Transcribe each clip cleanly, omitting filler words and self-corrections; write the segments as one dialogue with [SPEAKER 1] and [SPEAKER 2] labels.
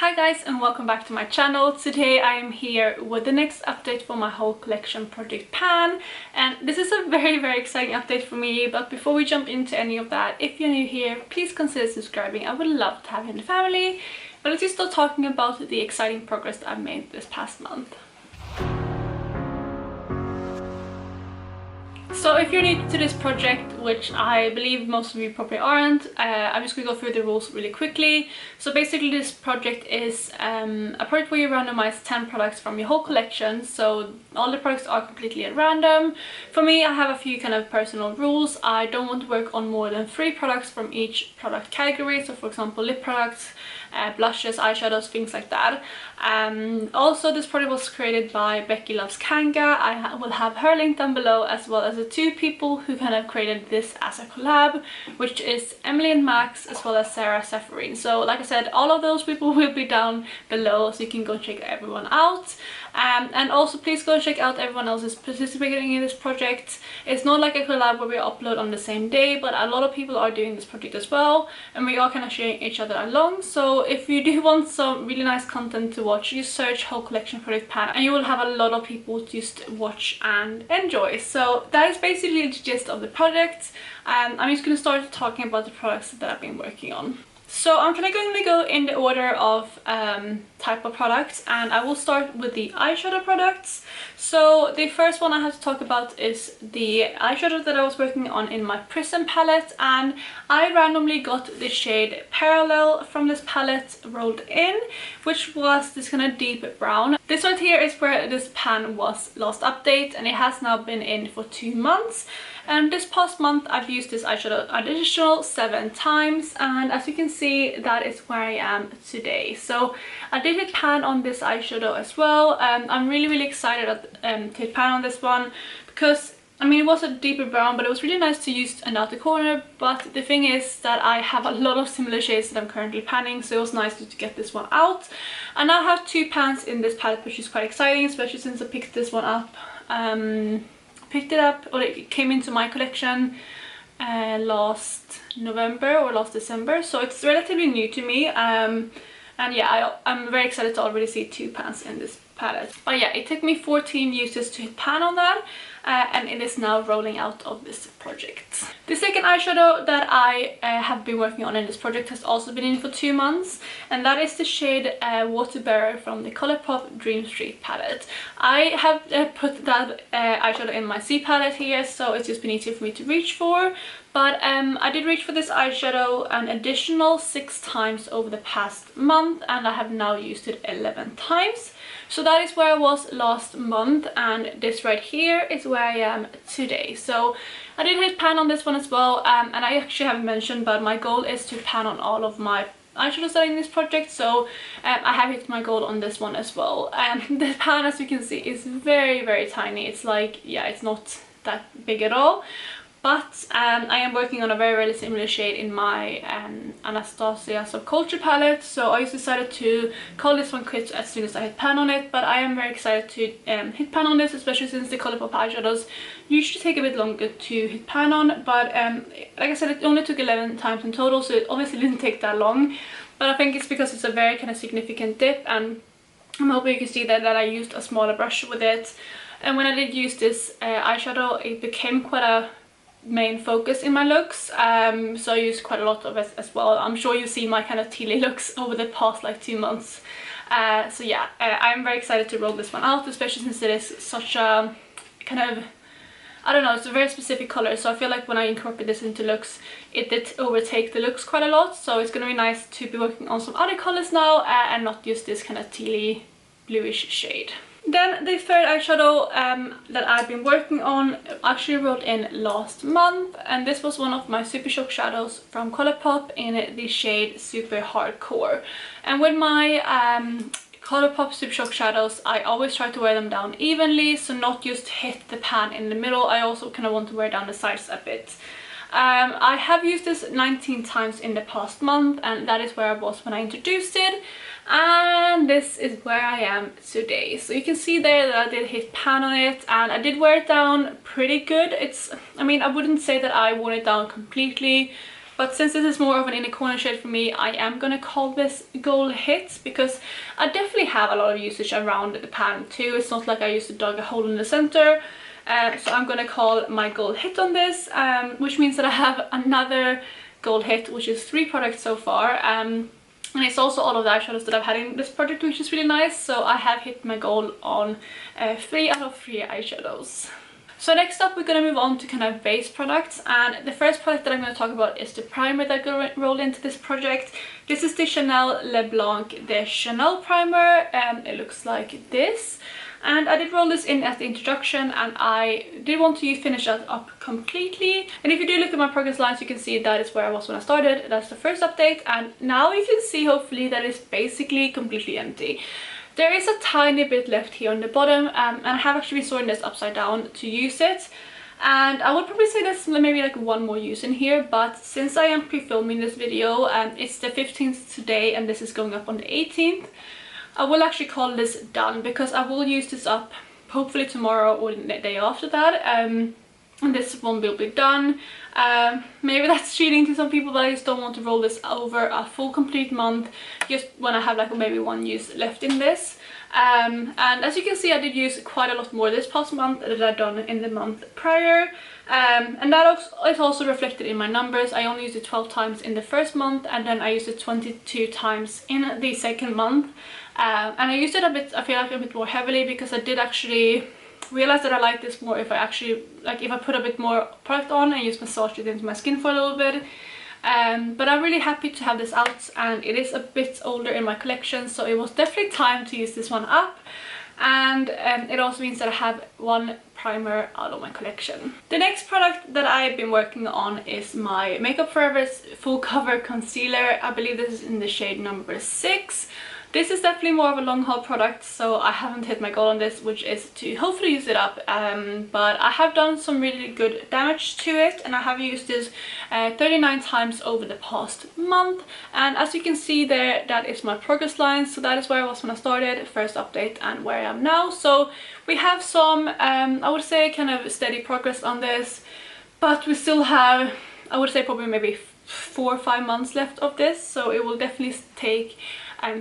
[SPEAKER 1] Hi guys, and welcome back to my channel. Today I am here with the next update for my whole collection project pan, and this is a very exciting update for me. But before we jump into any of that, if you're new here, please consider subscribing. I would love to have you in the family. But let's just start talking about the exciting progress that I've made this past month. So if you're new to this project, which I believe most of you probably aren't, I'm just going to go through the rules really quickly. So basically this project is a project where you randomize 10 products from your whole collection. So all the products are completely at random. For me, I have a few kind of personal rules. I don't want to work on more than 3 products from each product category. So for example, lip products, blushes, eyeshadows, things like that. Also, this project was created by BeckyLovesKanga. I will have her link down below, as well as the 2 people who kind of created this as a collab, which is Emilynmax as well as Sarah Sapphirine. So like I said, all of those people will be down below, so you can go check everyone out. And also please go check out everyone else who's participating in this project. It's not like a collab where we upload on the same day, but a lot of people are doing this project as well, and we are kind of sharing each other along. So if you do want some really nice content to watch, you search whole collection project pan and you will have a lot of people to just watch and enjoy. So that is basically the gist of the project. I'm just going to start talking about the products that I've been working on. So I'm kind of going to go in the order of type of products, and I will start with the eyeshadow products. So the first one I have to talk about is the eyeshadow that I was working on in my Prism palette, and I randomly got the shade Parallel from this palette rolled in, which was this kind of deep brown. This right here is where this pan was last updated, and it has now been in for 2 months. And this past month I've used this eyeshadow additional 7 times, and as you can see, that is where I am today. So I did hit pan on this eyeshadow as well. I'm really excited to hit pan on this one because I mean, it was a deeper brown, but it was really nice to use an outer corner. But the thing is that I have a lot of similar shades that I'm currently panning, so it was nice to get this one out. I now have 2 pans in this palette, which is quite exciting, especially since I picked this one up. It came into my collection last November or last December, so it's relatively new to me. And yeah, I'm very excited to already see 2 pans in this palette. But yeah, it took me 14 uses to hit pan on that, and it is now rolling out of this project. The second eyeshadow that I have been working on in this project has also been in for 2 months, and that is the shade Water Bearer from the Colourpop Dream Street palette. I have put that eyeshadow in my C palette here, so it's just been easier for me to reach for. But I did reach for this eyeshadow an additional 6 times over the past month, and I have now used it 11 times. So that is where I was last month, and this right here is where I am today. So I did hit pan on this one as well, and I actually haven't mentioned, but my goal is to pan on all of my eyeshadows that are in this project, so I have hit my goal on this one as well. And the pan, as you can see, is very tiny. It's like, yeah, it's not that big at all. But I am working on a very similar shade in my Anastasia Subculture palette, so I just decided to call this one quits as soon as I hit pan on it. But I am very excited to hit pan on this, especially since the Colourpop eyeshadows usually take a bit longer to hit pan on. But like I said, it only took 11 times in total, so it obviously didn't take that long. But I think it's because it's a very kind of significant dip, and I'm hoping you can see that I used a smaller brush with it. And when I did use this eyeshadow, it became quite a main focus in my looks, so I used quite a lot of it as well. I'm sure you've seen my kind of tealy looks over the past like 2 months. So yeah, I'm very excited to roll this one out, especially since it is such a kind of, I don't know, it's a very specific color, so I feel like when I incorporate this into looks, it did overtake the looks quite a lot. So it's gonna be nice to be working on some other colors now, and not just this kind of tealy bluish shade. Then the third eyeshadow that I've been working on actually rolled in last month, and this was one of my Super Shock shadows from Colourpop in the shade Super Hardcore. And with my Colourpop Super Shock shadows, I always try to wear them down evenly, so not just hit the pan in the middle. I also kind of want to wear down the sides a bit. I have used this 19 times in the past month, and that is where I was when I introduced it. And this is where I am today. So you can see there that I did hit pan on it, and I did wear it down pretty good. I mean, I wouldn't say that I wore it down completely, But since this is more of an inner corner shade for me, I am gonna call this Gold Hit, because I definitely have a lot of usage around the pan too. It's not like I used to dug a hole in the center. So I'm gonna call my Gold Hit on this, which means that I have another Gold Hit, which is 3 products so far. And it's also all of the eyeshadows that I've had in this project, which is really nice. So I have hit my goal on 3 out of 3 eyeshadows. So next up we're going to move on to kind of base products, and the first product that I'm going to talk about is the primer that I rolled into this project. This is the Chanel Le Blanc de Chanel primer, and it looks like this. And I did roll this in as the introduction, and I did want to finish that up completely. And if you do look at my progress lines, you can see that is where I was when I started. That's the first update, and now you can see hopefully that it's basically completely empty. There is a tiny bit left here on the bottom, and I have actually been sorting this upside down to use it. And I would probably say there's maybe like one more use in here, but since I am pre-filming this video, and it's the 15th today and this is going up on the 18th, I will actually call this done, because I will use this up hopefully tomorrow or the day after that. And this one will be done. Maybe that's cheating to some people, but I just don't want to roll this over a full complete month, just when I have like maybe one use left in this. And as you can see, I did use quite a lot more this past month than I've done in the month prior. And that is also reflected in my numbers. I only used it 12 times in the first month, and then I used it 22 times in the second month. And I used it a bit, I feel like a bit more heavily, because I did actually realize that I like this more if I actually, like if I put a bit more product on and just massage it into my skin for a little bit. But I'm really happy to have this out, and it is a bit older in my collection, so it was definitely time to use this one up. And it also means that I have one primer out of my collection. The next product that I've been working on is my Makeup Forever's Full Cover Concealer. I believe this is in the shade number 6. This is definitely more of a long haul product, so I haven't hit my goal on this, which is to hopefully use it up. But I have done some really good damage to it, and I have used this 39 times over the past month. And as you can see there, that is my progress line. So that is where I was when I started, first update, and where I am now. So we have some, I would say, kind of steady progress on this, but we still have, I would say, probably maybe 4 or 5 months left of this. So it will definitely take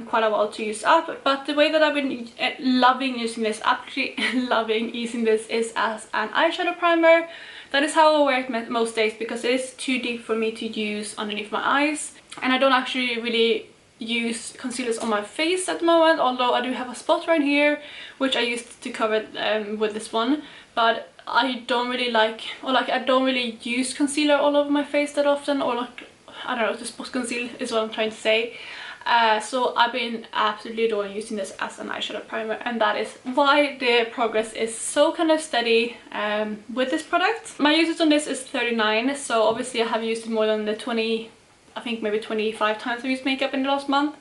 [SPEAKER 1] quite a while to use up. But the way that I've been loving using this, absolutely loving using this, is as an eyeshadow primer. That is how I wear it most days, because it is too deep for me to use underneath my eyes, and I don't actually really use concealers on my face at the moment, although I do have a spot right here which I used to cover with this one. But I don't really like, or like I don't really use concealer all over my face that often, or like, I don't know, the spot conceal is what I'm trying to say. So I've been absolutely adoring using this as an eyeshadow primer, and that is why the progress is so kind of steady with this product. My usage on this is 39, so obviously I have used it more than the 20, I think maybe 25 times I've used makeup in the last month.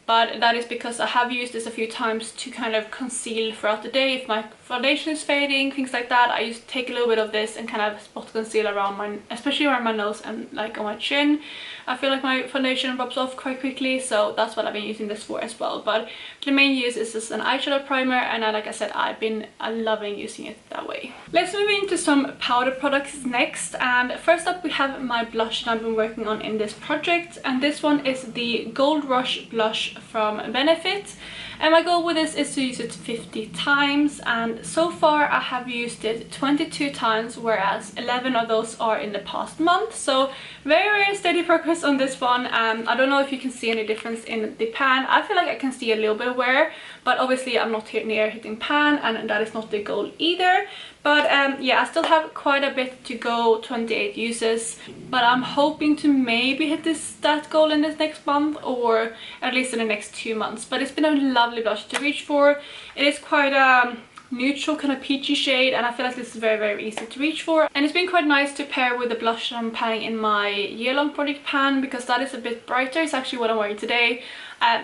[SPEAKER 1] But that is because I have used this a few times to kind of conceal throughout the day. If my foundation is fading, things like that, I used to take a little bit of this and kind of spot conceal around my, especially around my nose and like on my chin. I feel like my foundation rubs off quite quickly, so that's what I've been using this for as well. But the main use is just an eyeshadow primer, and like I said, I've been loving using it that way. Let's move into some powder products next, and first up we have my blush that I've been working on in this project, and this one is the Gold Rush blush from Benefit. And my goal with this is to use it 50 times, and so far I have used it 22 times, whereas 11 of those are in the past month. So very steady progress on this one. I don't know if you can see any difference in the pan. I feel like I can see a little bit of wear, but obviously I'm not near hitting pan, and that is not the goal either. But yeah, I still have quite a bit to go, 28 uses, but I'm hoping to maybe hit that goal in this next month, or at least in the next 2 months. But it's been a lovely blush to reach for. It is quite a neutral kind of peachy shade, and I feel like this is very easy to reach for, and it's been quite nice to pair with the blush I'm panning in my year-long project pan, because that is a bit brighter. It's actually what I'm wearing today.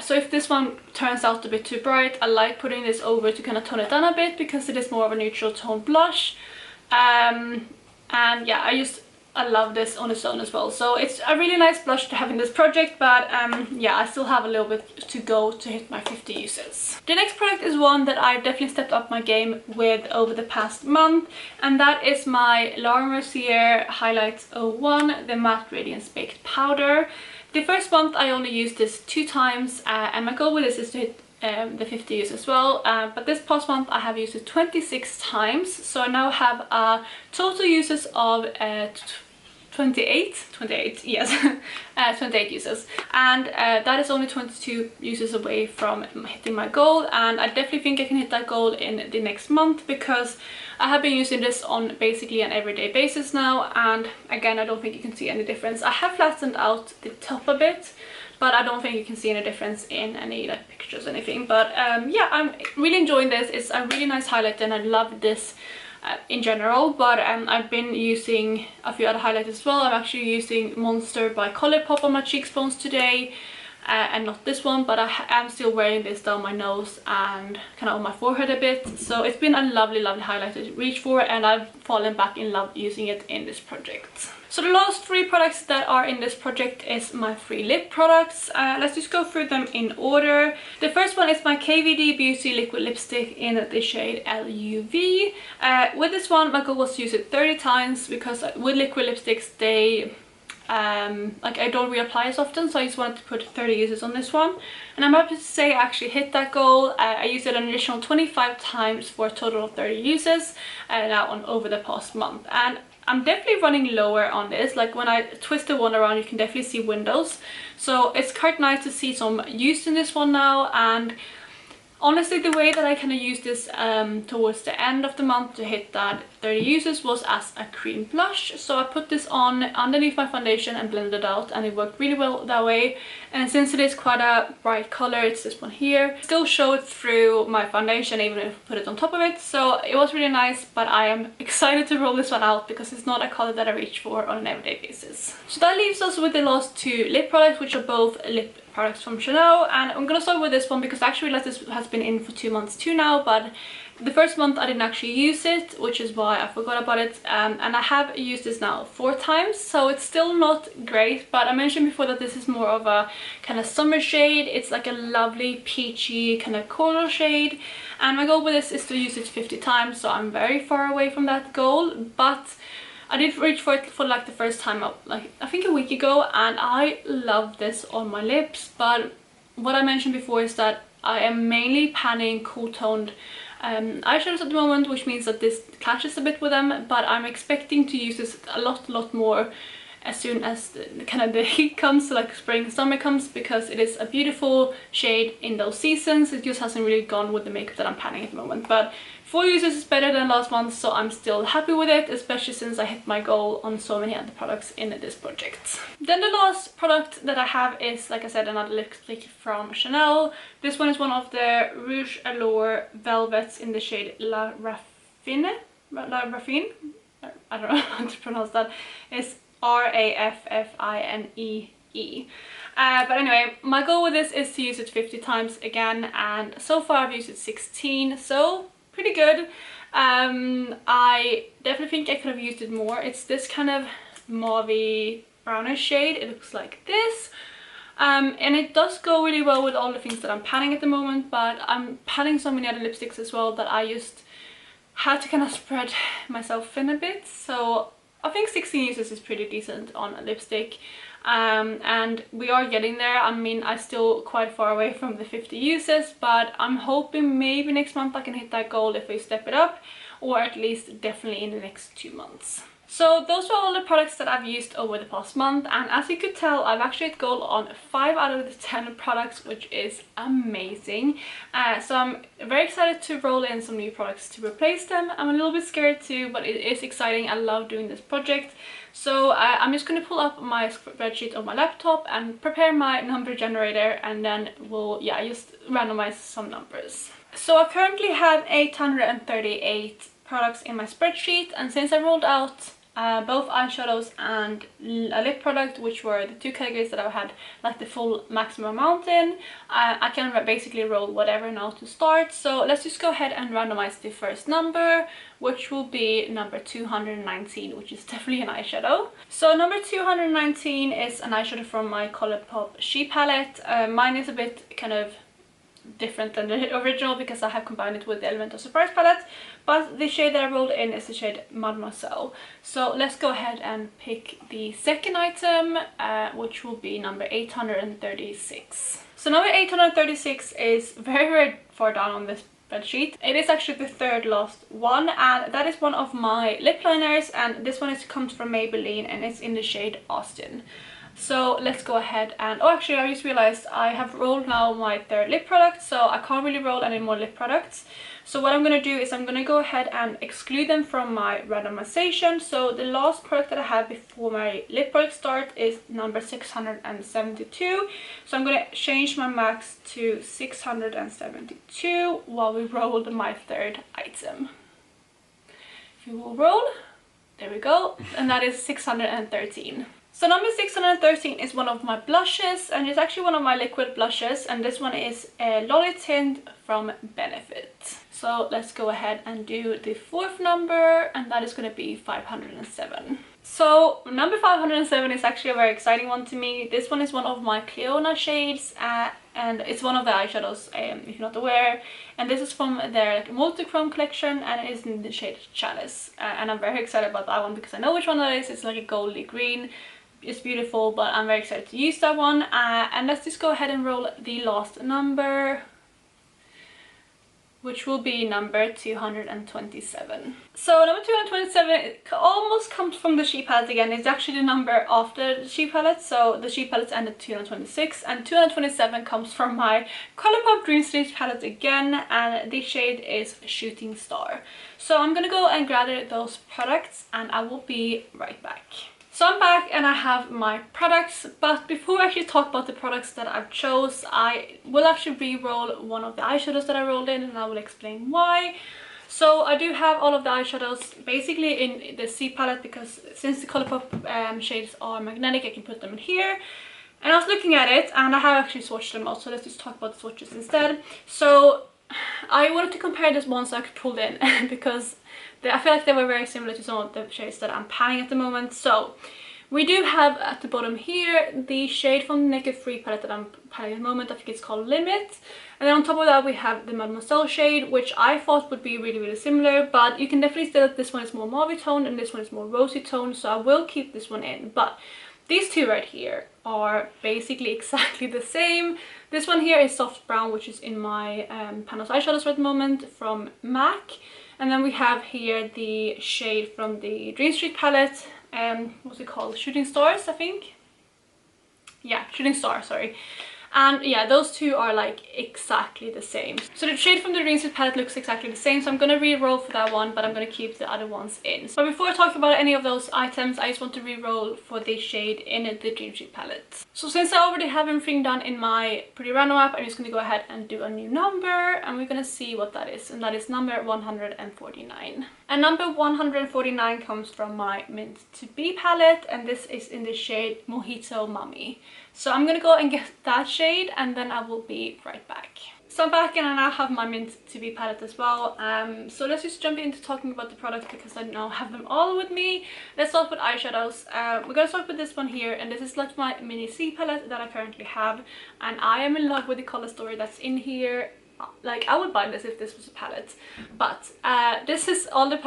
[SPEAKER 1] So if this one turns out a bit too bright, I like putting this over to kind of tone it down a bit, because it is more of a neutral tone blush. And yeah, I just I love this on its own as well. So it's a really nice blush to have in this project, but yeah, I still have a little bit to go to hit my 50 uses. The next product is one that I've definitely stepped up my game with over the past month, and that is my Laura Mercier Highlights 01, the Matte Radiance Baked Powder. The first month I only used this 2 times, and my goal with this is to hit the 50 uses as well, but this past month I have used it 26 times, so I now have a total uses of 28, yes, 28 uses, and that is only 22 uses away from hitting my goal, and I definitely think I can hit that goal in the next month, because I have been using this on basically an everyday basis now, and again, I don't think you can see any difference. I have flattened out the top a bit, but I don't think you can see any difference in any like pictures or anything. But yeah, I'm really enjoying this. It's a really nice highlighter, and I love this in general, but I've been using a few other highlighters as well. I'm actually using Monster by Colourpop on my cheekbones today, and not this one, but I am still wearing this down my nose and kind of on my forehead a bit. So it's been a lovely highlighter to reach for, and I've fallen back in love using it in this project. So the last 3 products that are in this project is my 3 lip products. Let's just go through them in order. The first one is my KVD Beauty Liquid Lipstick in the shade LUV. With this one, my goal was to use it 30 times, because with liquid lipsticks, they like I don't reapply as often, so I just wanted to put 30 uses on this one, and I'm happy to say I actually hit that goal. I used it an additional 25 times for a total of 30 uses now on over the past month, and I'm definitely running lower on this. Like when I twist the one around, you can definitely see windows, so it's quite nice to see some use in this one now. And honestly, the way that I kind of used this towards the end of the month to hit that 30 uses was as a cream blush. So I put this on underneath my foundation and blended it out, and it worked really well that way. And since it is quite a bright color, it's this one here, still showed through my foundation even if I put it on top of it. So it was really nice, but I am excited to roll this one out because it's not a color that I reach for on an everyday basis. So that leaves us with the last 2 lip products, which are both lip products from Chanel, and I'm gonna start with this one because I actually realized this has been in for 2 months too now, but the first month I didn't actually use it, which is why I forgot about it, and I have used this now 4 times, so it's still not great, but I mentioned before that this is more of a kind of summer shade. It's like a lovely peachy kind of coral shade, and my goal with this is to use it 50 times, so I'm very far away from that goal, but I did reach for it for like the first time up, like I think a week ago, and I love this on my lips. But what I mentioned before is that I am mainly panning cool toned eyeshadows at the moment, which means that this clashes a bit with them, but I'm expecting to use this a lot more as soon as the heat comes, so like spring summer comes, because it is a beautiful shade in those seasons. It just hasn't really gone with the makeup that I'm panning at the moment, but 4 uses is better than last month, so I'm still happy with it, especially since I hit my goal on so many other products in this project. Then the last product that I have is, like I said, another lipstick from Chanel. This one is one of the Rouge Allure Velvets in the shade La Raffine. I don't know how to pronounce that. It's RAFFINE. But anyway, my goal with this is to use it 50 times again, and so far I've used it 16, so pretty good. I definitely think I could have used it more. It's this kind of mauvey brownish shade. It looks like this, and it does go really well with all the things that I'm panning at the moment, but I'm panning so many other lipsticks as well that I just had to kind of spread myself thin a bit. So I think 16 uses is pretty decent on a lipstick, and we are getting there. I mean, I'm still quite far away from the 50 uses, but I'm hoping maybe next month I can hit that goal if I step it up, or at least definitely in the next 2 months. So those were all the products that I've used over the past month, and as you could tell, I've actually hit goal on 5 out of the 10 products, which is amazing. So I'm very excited to roll in some new products to replace them. I'm a little bit scared too, but it is exciting. I love doing this project. So I'm just going to pull up my spreadsheet on my laptop and prepare my number generator, and then we'll just randomize some numbers. So I currently have 838 products in my spreadsheet, and since I rolled out both eyeshadows and a lip product, which were the two categories that I had like the full maximum amount in. I can basically roll whatever now to start, so let's just go ahead and randomize the first number, which will be number 219, which is definitely an eyeshadow. So number 219 is an eyeshadow from my Colourpop She palette. Mine is a bit kind of different than the original because I have combined it with the Elemental Surprise palette, but the shade that I rolled in is the shade Mademoiselle. So let's go ahead and pick the second item, which will be number 836. So number 836 is very far down on this spreadsheet. It is actually the third last one, and that is one of my lip liners, and this one comes from Maybelline and it's in the shade Austin. So let's go ahead and, oh actually I just realized I have rolled now my third lip product, so I can't really roll any more lip products. So what I'm going to do is I'm going to go ahead and exclude them from my randomization. So the last product that I have before my lip product start is number 672. So I'm going to change my max to 672 while we roll my third item. If you will roll, there we go, and that is 613. So number 613 is one of my blushes, and it's actually one of my liquid blushes, and this one is a Lolly Tint from Benefit. So let's go ahead and do the fourth number, and that is going to be 507. So number 507 is actually a very exciting one to me. This one is one of my Cleona shades, and it's one of the eyeshadows, if you're not aware, and this is from their multi-chrome collection, and it is in the shade Chalice, and I'm very excited about that one because I know which one that is. It's like a goldy green. It's beautiful, but I'm very excited to use that one. And let's just go ahead and roll the last number, which will be number 227. So number 227, it almost comes from the She palette again. It's actually the number after the She palette, so the She palette ended 226, and 227 comes from my Colourpop Dream Street palette again, and the shade is Shooting Star. So I'm gonna go and gather those products, and I will be right back. So I'm back and I have my products, but before I actually talk about the products that I've chose, I will actually re-roll one of the eyeshadows that I rolled in, and I will explain why. So I do have all of the eyeshadows basically in the C palette, because since the Colourpop shades are magnetic, I can put them in here. And I was looking at it and I have actually swatched them out, so let's just talk about the swatches instead. So I wanted to compare this ones I could pull in because I feel like they were very similar to some of the shades that I'm panning at the moment. So we do have at the bottom here the shade from the Naked Free palette that I'm panning at the moment. I think it's called Limit. And then on top of that we have the Mademoiselle shade, which I thought would be really similar, but you can definitely see that this one is more mauve tone and this one is more rosy tone, so I will keep this one in. But these two right here are basically exactly the same. This one here is Soft Brown, which is in my Panos eyeshadows at the moment from MAC. And then we have here the shade from the Dream Street palette, what's it called? Shooting Stars, I think. Yeah, Shooting Star, sorry. And yeah, those two are like exactly the same. So the shade from the Dream Street palette looks exactly the same, so I'm gonna re-roll for that one, but I'm gonna keep the other ones in. But before I talk about any of those items, I just want to re-roll for the shade in the Dream Street palette. So since I already have everything done in my Pretty Random app, I'm just gonna go ahead and do a new number, and we're gonna see what that is, and that is number 149. And number 149 comes from my Mint to Be palette, and this is in the shade Mojito Mummy. So I'm gonna go and get that shade, and then I will be right back. So I'm back and I now have my Mint to Be palette as well. So let's just jump into talking about the products because I now have them all with me. Let's start with eyeshadows. We're gonna start with this one here, and this is like my mini C palette that I currently have, and I am in love with the color story that's in here. Like, I would buy this if this was a palette, but this is all the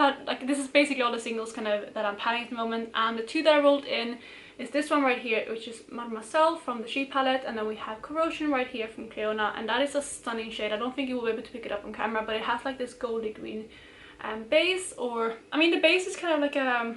[SPEAKER 1] this is basically all the singles kind of that I'm panning at the moment, and the two that I rolled in is this one right here, which is Mademoiselle from the She palette, and then we have Corrosion right here from Cleona, and that is a stunning shade. I don't think you will be able to pick it up on camera, but it has like this goldy green base, or I mean the base is kind of like a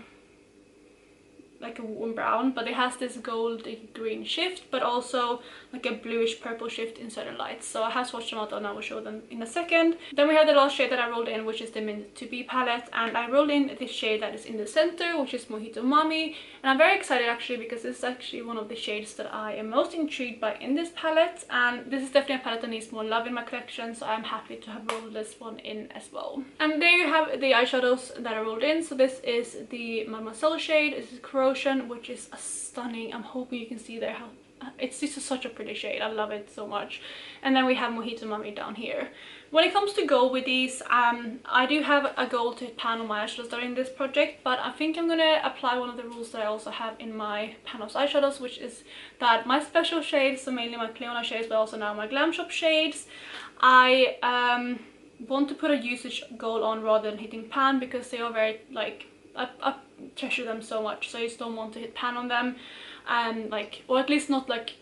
[SPEAKER 1] like a warm brown, but it has this goldy green shift, but also like a bluish purple shift in certain lights. So I have swatched them out and I will show them in a second. Then we have the last shade that I rolled in, which is the Mint to Be palette, and I rolled in this shade that is in the center, which is Mojito Mommy. And I'm very excited actually, because this is actually one of the shades that I am most intrigued by in this palette, and this is definitely a palette that needs more love in my collection, so I'm happy to have rolled this one in as well. And there you have the eyeshadows that I rolled in. So this is the Mademoiselle shade, this is Corrosion, which is a stunning, I'm hoping you can see there how it's just such a pretty shade. I love it so much. And then we have Mojito Mommy down here. When it comes to gold with these, I do have a goal to hit pan on my eyeshadows during this project, but I think I'm gonna apply one of the rules that I also have in my Panos eyeshadows, which is that my special shades, so mainly my Cleona shades, but also now my Glam Shop shades, I want to put a usage goal on rather than hitting pan, because they are very, like, I treasure them so much, so I just don't want to hit pan on them, and like, or at least not like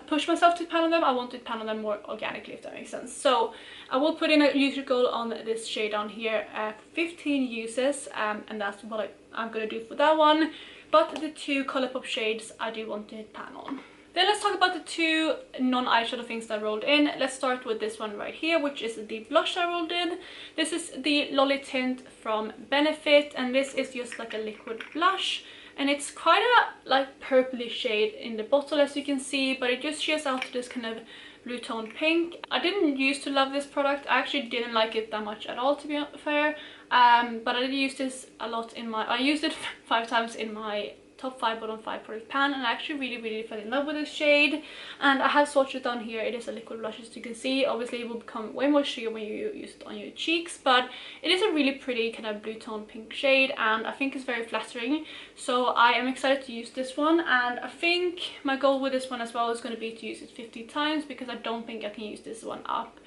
[SPEAKER 1] push myself to pan on them. I want to pan on them more organically, if that makes sense. So I will put in a usage goal on this shade down here, 15 uses, and that's what I'm gonna do for that one. But the two Colourpop shades I do want to hit pan on. Then let's talk about the two non-eyeshadow things that I rolled in. Let's start with this one right here, which is the blush I rolled in. This is the Lolly Tint from Benefit, and this is just like a liquid blush. And it's quite a like purpley shade in the bottle, as you can see, but it just shears out to this kind of blue tone pink. I didn't used to love this product. I actually didn't like it that much at all, to be fair. But I did use this a lot in my, I used it 5 times in my top 5 bottom 5 product pan, and I actually really fell in love with this shade. And I have swatched it down here. It is a liquid blush, as you can see. Obviously it will become way more sheer when you use it on your cheeks, but it is a really pretty kind of blue tone pink shade, and I think it's very flattering, so I am excited to use this one. And I think my goal with this one as well is going to be to use it 50 times, because I don't think I can use this one up.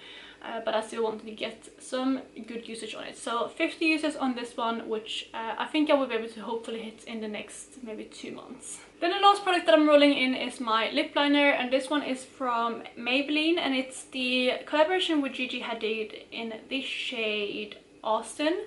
[SPEAKER 1] But I still wanted to get some good usage on it. So 50 uses on this one, which I think I will be able to hopefully hit in the next maybe 2 months. Then the last product that I'm rolling in is my lip liner, and this one is from Maybelline, and it's the collaboration with Gigi Hadid in the shade Austin.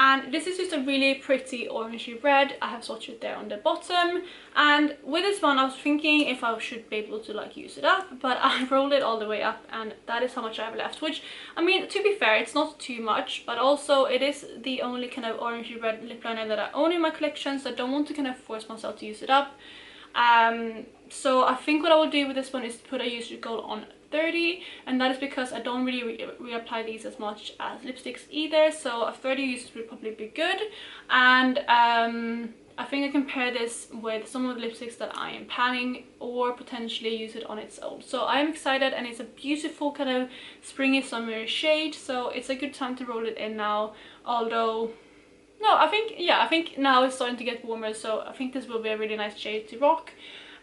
[SPEAKER 1] And this is just a really pretty orangey red. I have swatched it there on the bottom, and with this one I was thinking if I should be able to like use it up, but I rolled it all the way up, and that is how much I have left, which, I mean, to be fair, it's not too much, but also it is the only kind of orangey red lip liner that I own in my collection, so I don't want to kind of force myself to use it up. So I think what I will do with this one is put a usage goal on 30, and that is because I don't really reapply these as much as lipsticks either, so a 30 uses would probably be good. And I think I can pair this with some of the lipsticks that I am panning, or potentially use it on its own. So I am excited, and it's a beautiful kind of springy summery shade, so it's a good time to roll it in now. Although no, I think now it's starting to get warmer, so I think this will be a really nice shade to rock.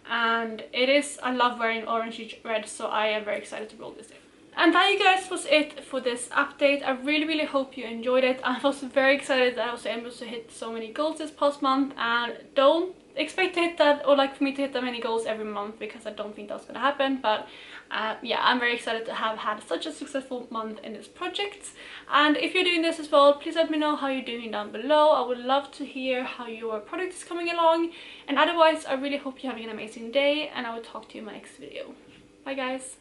[SPEAKER 1] And it is, I love wearing orangey red, so I am very excited to roll this in. And that, you guys, was it for this update. I really hope you enjoyed it. I was very excited that I was able to hit so many goals this past month, and don't expect to hit that, or like for me to hit that many goals every month, because I don't think that's gonna happen. But yeah, I'm very excited to have had such a successful month in this project. And if you're doing this as well, please let me know how you're doing down below. I would love to hear how your product is coming along. And otherwise, I really hope you're having an amazing day, and I will talk to you in my next video. Bye guys.